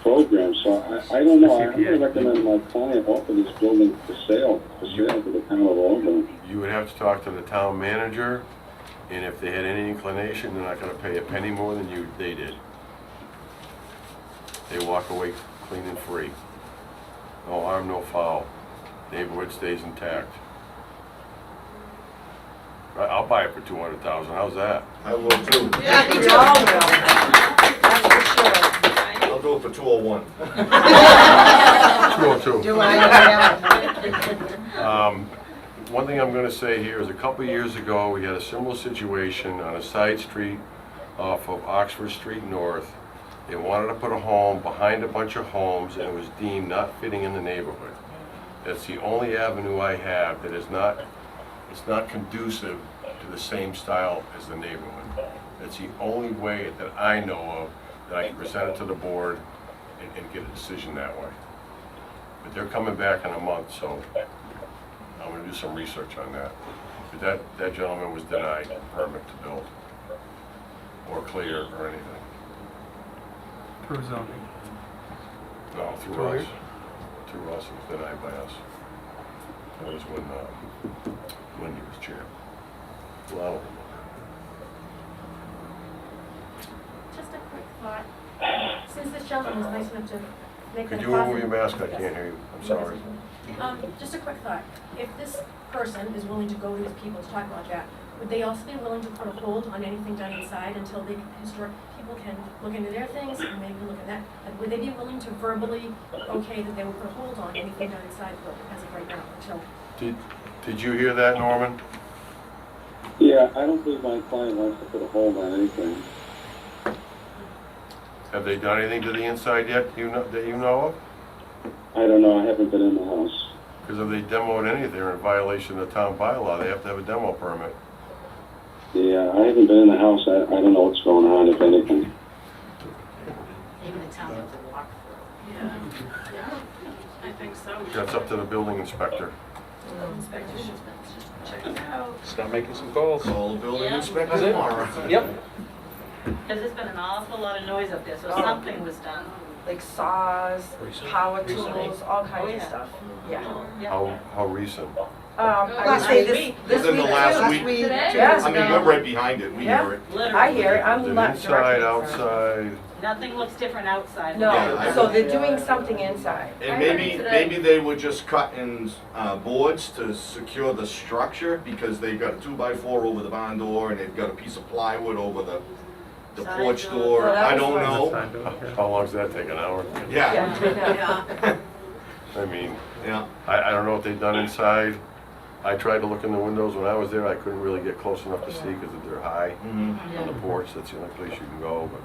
programs. So I don't know. I'm going to recommend my client offer this building for sale to the town of Auburn. You would have to talk to the town manager, and if they had any inclination, they're not going to pay a penny more than they did. They walk away clean and free. No harm, no foul. Neighborhood stays intact. I'll buy it for $200,000. How's that? I will too. Yeah, we all will. That's for sure. I'll do it for 201. 202. Do I? One thing I'm going to say here is a couple of years ago, we had a similar situation on a side street off of Oxford Street North. They wanted to put a home behind a bunch of homes, and it was deemed not fitting in the neighborhood. That's the only avenue I have that is not, it's not conducive to the same style as the neighborhood. That's the only way that I know of that I can present it to the board and get a decision that way. But they're coming back in a month, so I'm going to do some research on that. But that gentleman was denied a permit to build or clear or anything. Through zoning. No, through Through us. you? Through us, it was denied by us. That was when Wendy was chair. Well, Just a quick thought. Since this gentleman was nice enough to make could that you remove your mask? I can't hear you. I'm sorry. Just a quick thought. If this person is willing to go to these people to talk about that, would they also be willing to put a hold on anything done inside until the historic people can look into their things and maybe look at that? Like, would they be willing to verbally okay that they would put a hold on anything done inside the building as of right now until? Did you hear that, Norman? Yeah, I don't think my client wants to put a hold on anything. Have they done anything to the inside yet, that you know of? I don't know, I haven't been in the house. Because if they demoed anything, they're in violation of town bylaw, they have to have a demo permit. Yeah, I haven't been in the house, I don't know what's going on, if anything. Even the town has a walk through. Yeah, I think so. That's up to the building inspector. Inspector should check it out. Start making some calls. Call the building Yeah. inspector That's it. tomorrow. Yep. Because there's been an awful lot of noise up there, so Oh. something was done. Like saws, power tools, all kinds of yeah. stuff. Yeah. How recent? I would Last say week. this Within the week last too. week? Yeah. I mean, we're right behind it, we Yeah. hear it. I hear it. I'm Is it not inside, directly. outside? Nothing looks different outside. No, Yeah, so they're doing something inside. And maybe they were just cutting boards to secure the structure because they've got a 2x4 over the barn door and they've got a piece of plywood over the porch Side door. door. I don't Side know. door, yeah. How long does that take, an hour? Yeah, Yeah. I mean, yeah. I don't know what they've done inside. I tried to look in the windows when I was there, I couldn't really get close enough to see because they're high Mhm. on the porch, that's the only place you can go, but,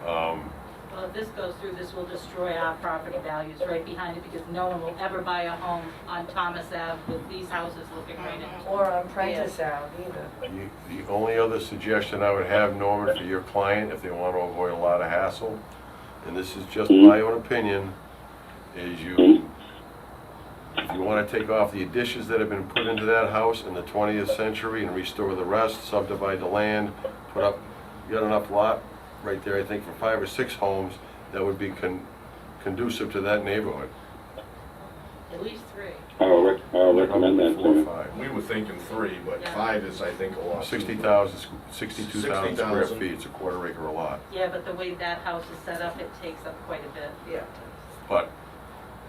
Well, if this goes through, this will destroy our property values right behind it because no one will ever buy a home on Thomas Ave with these houses looking right into it. Or on Prentice Ave either. the only other suggestion I would have, Norman, for your client, if they want to avoid a lot of hassle, and this is just my own opinion, is if you want to take off the additions that have been put into that house in the 20th century and restore the rest, subdivide the land, put up, you got enough lot right there, I think, for 5 or 6 homes that would be conducive to that neighborhood. At least 3. I'll recommend that 4 to or you. 5. We were thinking 3, but Yeah. 5 is, I think, a lot. 62,000 square 60,000. feet, it's a quarter acre a lot. Yeah, but the way that house is set up, it takes up quite a bit. Yeah. But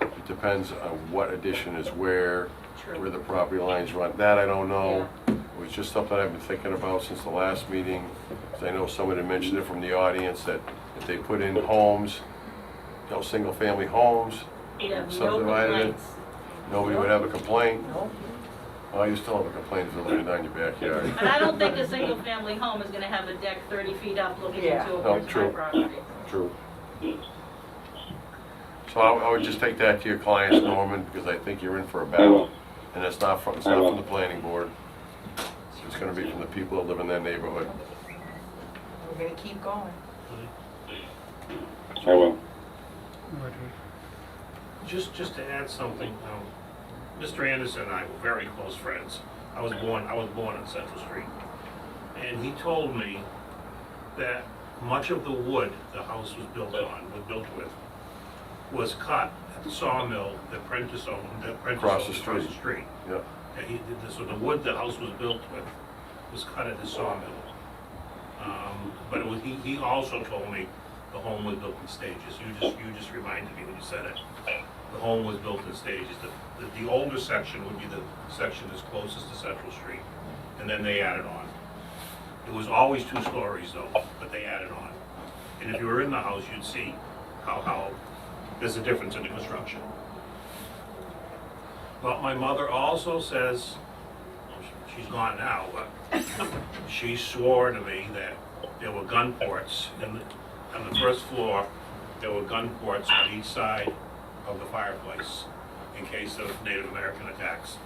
it depends on what addition is where True. the property lines run. That I don't know. It was just something I've been thinking about since the last meeting. 'Cause I know someone had mentioned it from the audience that if they put in homes, single-family homes, You'd have no subdivided it, complaints. nobody would have a complaint. Nope. Well, you still have a complaint if they're living down your backyard. But I don't think a single-family home is gonna have a deck 30 feet up looking Yeah. into a No, bird's eye true. property. True. So I would just take that to your clients, Norman, because I think you're in for a battle. And it's not from the planning board. It's gonna be from the people that live in that neighborhood. We're gonna keep going. I will. Just to add something, Mr. Anderson and I were very close friends. I was born on Central Street. And he told me that much of the wood the house was built with, was cut at the sawmill that Prentice owned, Across the street. Yep. So the wood the house was built with was cut at the sawmill. But he also told me the home was built in stages. You just reminded me when you said it. The home was built in stages. The older section would be the section that's closest to Central Street, and then they added on. It was always 2 stories though, but they added on. And if you were in the house, you'd see how there's a difference in the construction. But my mother also says, well, she's gone now, but she swore to me that there were gun ports on the first floor. There were gun ports on each side of the fireplace in case of Native American attacks.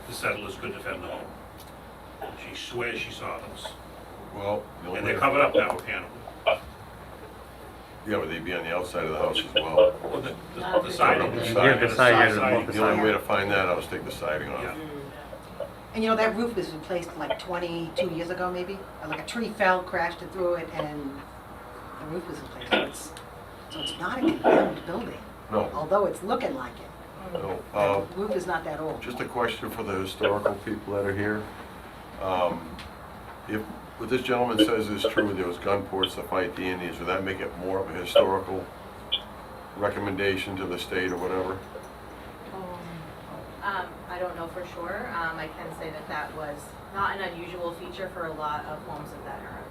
The settlers could defend the home. She swears she saw those. Well, And they're covered up now with canopy. Yeah, but they'd be on the outside of the house as well. Well, the siding. The Yeah, the side, The only way to find that out is take the siding off. Yeah. And you know, that roof was replaced like 22 years ago, maybe? Like a tree fell, crashed it through it, and the roof was replaced. So it's not a condemned building, No, although it's looking like it. no. The roof is not that old. Just a question for the historical people that are here. If what this gentleman says is true, there was gun ports to fight the Indians, would that make it more of a historical recommendation to the state or whatever? I don't know for sure. I can say that was not an unusual feature for a lot of homes of that era.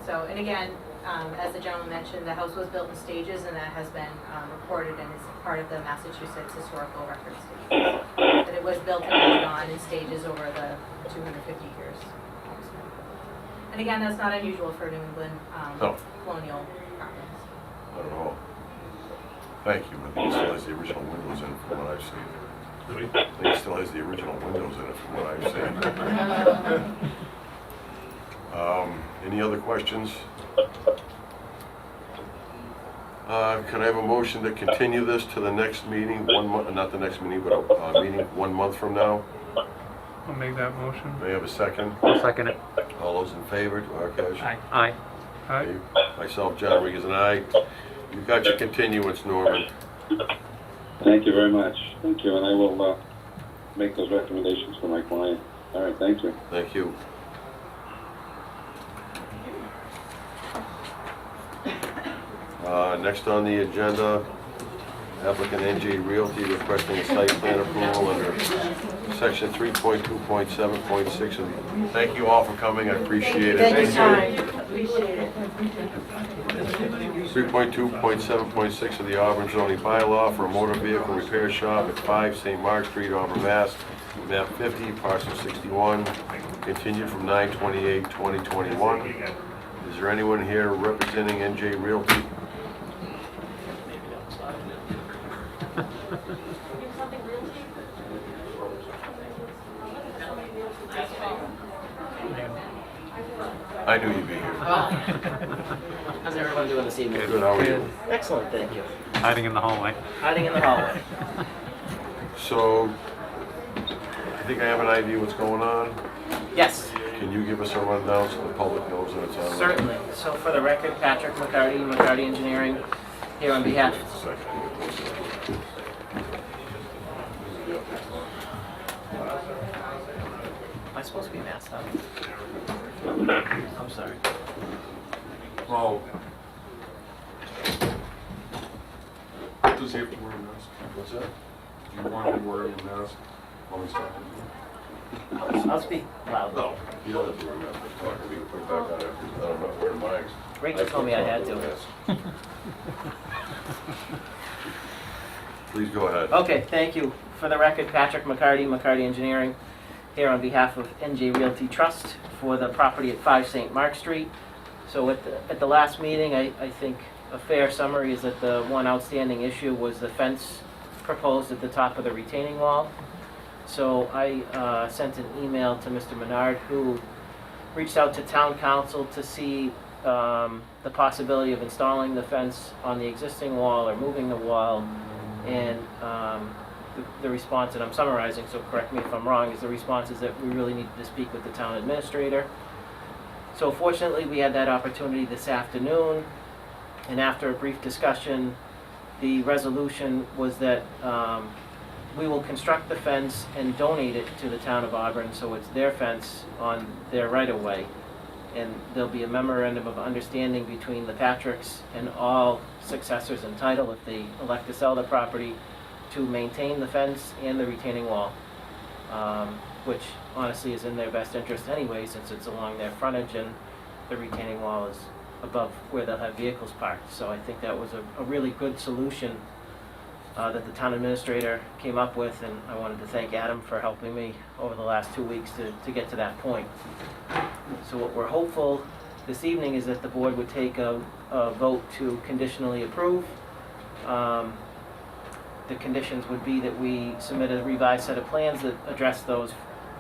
So, and again, as the gentleman mentioned, the house was built in stages, and that has been recorded and is part of the Massachusetts Historical Record Statement. That it It was built and moved on in stages over the 250 years. And again, that's not unusual for New England No. colonial properties. Not at all. Thank you, but it still has the original windows in it from what I've seen. I think it still has the original windows in it from what I've seen. Any other questions? Can I have a motion to continue this to the next meeting, not the next meeting, but a meeting 1 month from now? I'll make that motion. May I have a second? I'll second it. All those in favor, Duarkesh? Aye. Aye. Myself, John Regan, and I. You've got your continuance, Norman. Thank you very much. Thank you, and I will make those recommendations for my client. All right, thank you. Thank you. Next on the agenda, applicant NJ Realty requesting a site plan approval under section 3.2.7.6 of the... Thank you all for coming, I appreciate it. Thank you, John. Appreciate it. 3.2.7.6 of the Auburn zoning bylaw for a motor vehicle repair shop at 5 St. Mark Street, Auburn, Mass. Map 50, parcel 61, continued from 9/28/2021. Is there anyone here representing NJ Realty? I knew you'd be here. How's everyone doing this evening? Good, how are you? Excellent, thank you. Hiding in the hallway. Hiding in the hallway. So, I think I have an idea what's going on. Yes, Can you give us a rundown so the public knows that it's on? certainly. So for the record, Patrick McCarty Engineering, here on behalf. Am I supposed to be masked up? I'm sorry. Well, does he have to wear a mask? What's that? Do you want him to wear a mask while he's talking? I'll speak loud. No, you don't have to wear a mask. Talk to me, put it back on after. I'm not wearing mine. Rachel told me I had to. Please go ahead. Okay, thank you. For the record, Patrick McCarty Engineering, here on behalf of NJ Realty Trust for the property at 5 St. Mark Street. So at the last meeting, I think a fair summary is that the one outstanding issue was the fence proposed at the top of the retaining wall. So I sent an email to Mr. Menard, who reached out to town council to see the possibility of installing the fence on the existing wall or moving the wall. And the response, and I'm summarizing, so correct me if I'm wrong, is the response is that we really needed to speak with the town administrator. So fortunately, we had that opportunity this afternoon, and after a brief discussion, the resolution was that we will construct the fence and donate it to the town of Auburn, so it's their fence on their right-of-way. And there'll be a memorandum of understanding between the Patricks and all successors in title, if they elect to sell the property, to maintain the fence and the retaining wall, which honestly is in their best interest anyway, since it's along their frontage and the retaining wall is above where they'll have vehicles parked. So I think that was a really good solution that the town administrator came up with, and I wanted to thank Adam for helping me over the last 2 weeks to get to that point. So what we're hopeful this evening is that the board would take a vote to conditionally approve. The conditions would be that we submit a revised set of plans that address those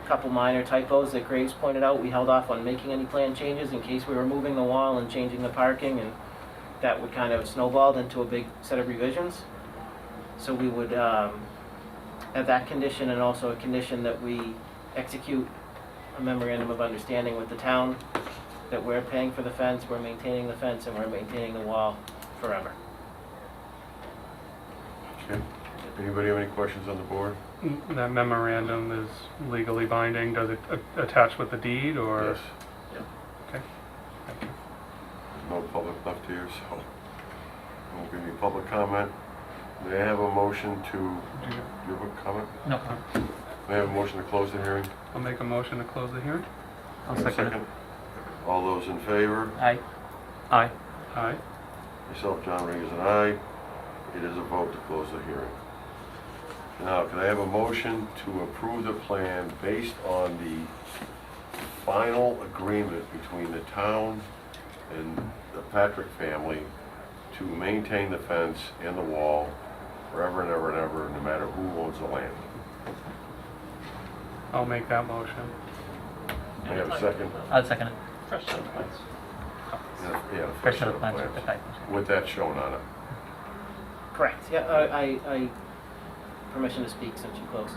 couple minor typos that Graves pointed out. We held off on making any plan changes in case we were moving the wall and changing the parking, and that would kind of snowball into a big set of revisions. So we would have that condition, and also a condition that we execute a memorandum of understanding with the town that we're paying for the fence, we're maintaining the fence, and we're maintaining the wall forever. Okay. Anybody have any questions on the board? That memorandum is legally binding. Does it attach with the deed, or? Yes. Okay. Thank you. No public left here, so won't be any public comment. May I have a motion to, do you have a comment? No. May I have a motion to close the hearing? I'll make a motion to close the hearing. I'll second it. All those in favor? Aye. Aye. Aye. Myself, John Regan, and I. It is a vote to close the hearing. Now, can I have a motion to approve the plan based on the final agreement between the town and the Patrick family to maintain the fence and the wall forever and ever and ever, no matter who owns the land? I'll make that motion. May I have a second? I'll second it. Fresh set of plans. Yeah, Fresh set of plans. plans with the typos. With that shown on it. Correct, yeah, I, permission to speak since you closed.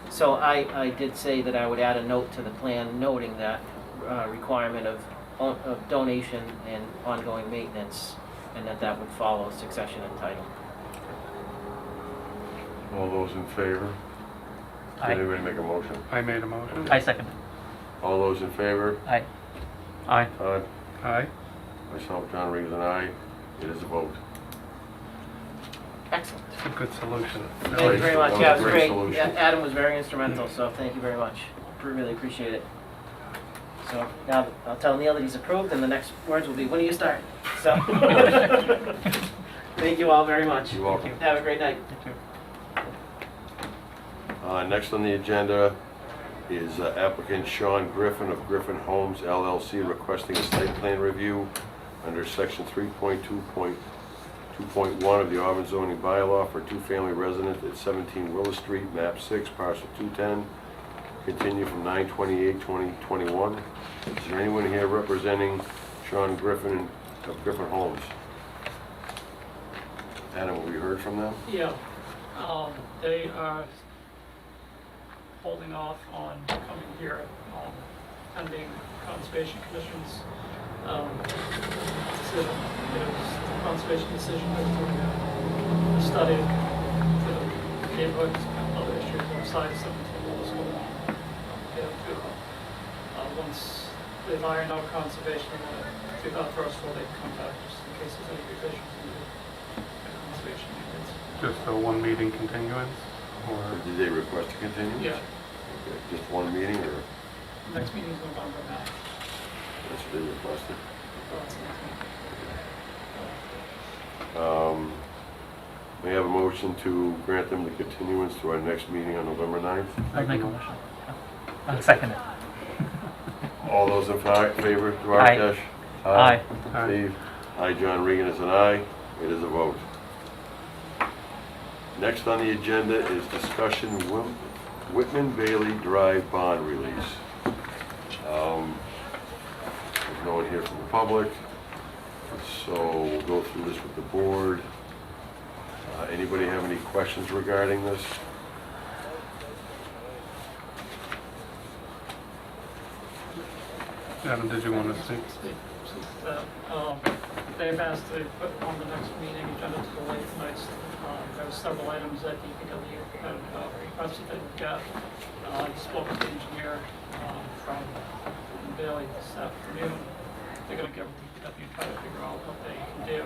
So I did say that I would add a note to the plan noting that requirement of donation and ongoing maintenance, and that would follow succession and title. All those in favor? Aye. Did anybody make a motion? I made a motion. I second it. All those in favor? Aye. Aye. Todd? Aye. Myself, John Regan, and I. It is a vote. Excellent. It's a good solution. Thank you very much, That yeah, it was was a great great. solution. Yeah, Adam was very instrumental, so thank you very much. Really appreciate it. So now I'll tell Neil that he's approved, and the next words will be, when do you start? So, thank you all very much. You're welcome. Have a great night. Next on the agenda is applicant Sean Griffin of Griffin Homes LLC requesting a site plan review under section 3.2.2.1 of the Auburn zoning bylaw for a two-family residence at 17 Willow Street, map 6, parcel 210, continue from 9/28/2021. Is there anyone here representing Sean Griffin of Griffin Homes? Adam, have we heard from them? Yeah, they are holding off on coming here, pending Conservation Commission's decision. There's the Conservation decision is doing a study for the neighborhoods and other issues outside 17 Willow School. Once they've ironed out conservation, do that first before they come back, just in case there's any revisions needed in conservation needs. Just a one meeting continuance, or? Did they request a continuance? Yeah. Okay, just one meeting, or Next meeting is November 9th. that's what they requested? That's the next meeting. May I have a motion to grant them the continuance to our next meeting on November 9th? I'll make a motion. I'll second it. All those in favor, Aye. Duarkesh? Aye. Steve? Aye, John Regan is an aye. It is a vote. Next on the agenda is discussion Whitman Bailey Drive bond release. There's no one here from the public, so we'll go through this with the board. Anybody have any questions regarding this? Adam, did you want to speak? They've asked to put on the next meeting agenda to the late nights. There were several items that DPW had requested that we got. I spoke with the engineer from Bailey this afternoon. They're going to give DPW try to figure out what they can do.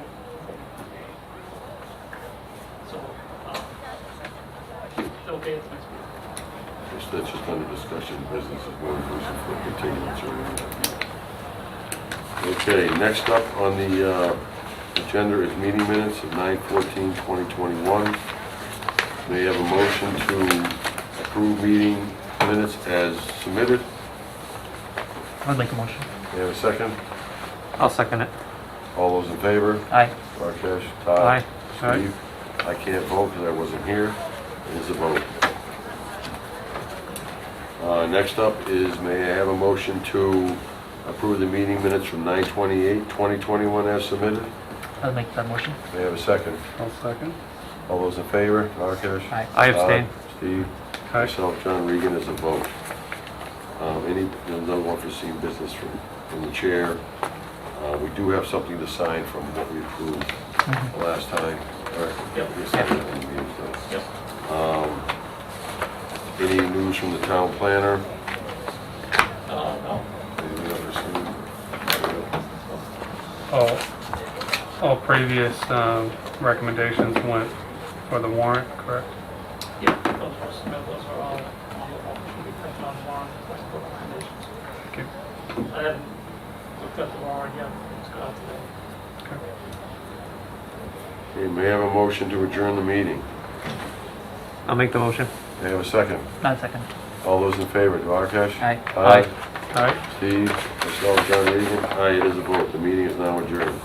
So they'll be at the next meeting. That's just under discussion, business is more inclusive for continuance or anything. Okay, next up on the agenda is meeting minutes of 9/14/2021. May I have a motion to approve meeting minutes as submitted? I'll make a motion. May I have a second? I'll second it. All those in favor? Aye. Duarkesh, Todd? Aye. Steve? I can't vote because I wasn't here. It is a vote. Next up is, may I have a motion to approve the meeting minutes from 9/28/2021 as submitted? I'll make that motion. May I have a second? I'll second. All those in favor? Duarkesh? Aye. I abstain. Steve? Aye. Myself, John Regan, is a vote. No unforeseen business from the chair. We do have something to sign from what we approved last time. Yep. We signed it in the meeting, so. Yep. Any news from the town planner? No. Anything unforeseen? All previous recommendations went for the warrant, correct? Yeah, those were submitted, those are all on the should be printed on the warrant, that's the recommendations. Thank you. I haven't looked at the warrant yet, it's got out today. Okay, may I have a motion to adjourn the meeting? I'll make the motion. May I have a second? Not second. All those in favor, Duarkesh? Aye. Aye. Aye. Steve, myself, John Regan? Aye, it is a vote. The meeting is now adjourned.